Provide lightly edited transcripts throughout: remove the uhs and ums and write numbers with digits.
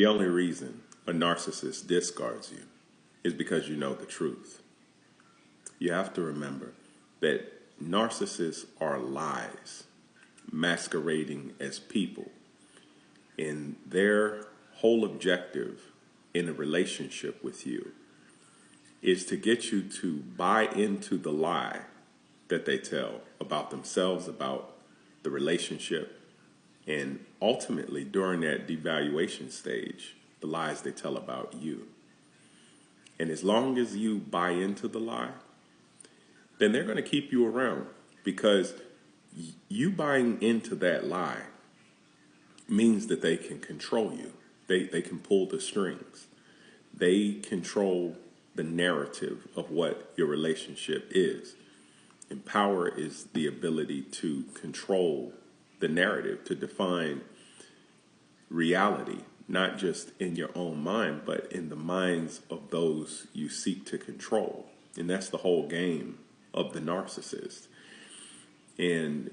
The only reason a narcissist discards you is because you know the truth. You have to remember that narcissists are lies masquerading as people, and their whole objective in a relationship with you is to get you to buy into the lie that they tell about themselves, about the relationship, and ultimately during that devaluation stage, the lies they tell about you. And as long as you buy into the lie, then they're going to keep you around, because you buying into that lie means that they can control you. They can pull the strings. They control the narrative of what your relationship is. And power is the ability to control the narrative, to define reality, not just in your own mind, but in the minds of those you seek to control. And that's the whole game of the narcissist. And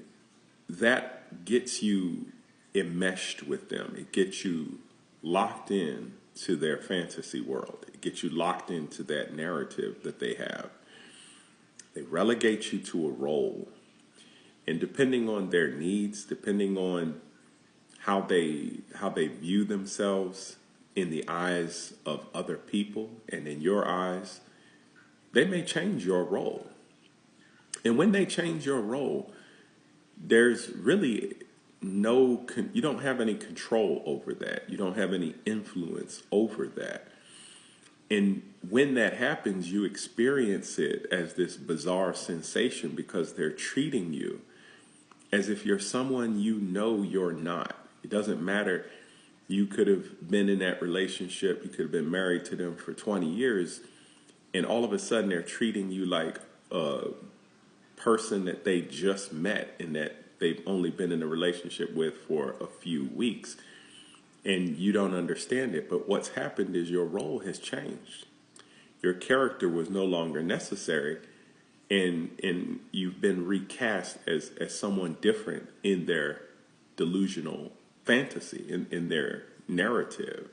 that gets you enmeshed with them. It gets you locked in to their fantasy world. It gets you locked into that narrative that they have. They relegate you to a role. And depending on their needs, depending on how they view themselves in the eyes of other people and in your eyes, they may change your role. And when they change your role, there's really you don't have any control over that. You don't have any influence over that. And when that happens, you experience it as this bizarre sensation, because they're treating you as if you're someone you know you're not. It doesn't matter. You could have been in that relationship. You could have been married to them for 20 years. And all of a sudden they're treating you like a person that they just met and that they've only been in a relationship with for a few weeks. And you don't understand it. But what's happened is your role has changed. Your character was no longer necessary. And you've been recast as someone different in their delusional fantasy, in their narrative.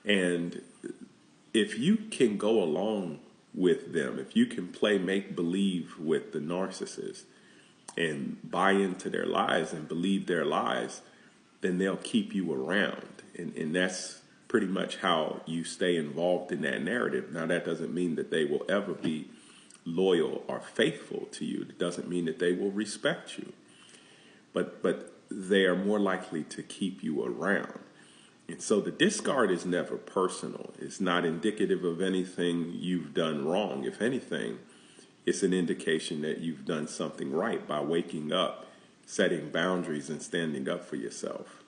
And if you can go along with them, if you can play make-believe with the narcissist and buy into their lies and believe their lies, then they'll keep you around. And that's pretty much how you stay involved in that narrative. Now, that doesn't mean that they will ever be loyal or faithful to you. It doesn't mean that they will respect you. But they are more likely to keep you around. And so the discard is never personal. It's not indicative of anything you've done wrong. If anything, it's an indication that you've done something right by waking up, setting boundaries, and standing up for yourself.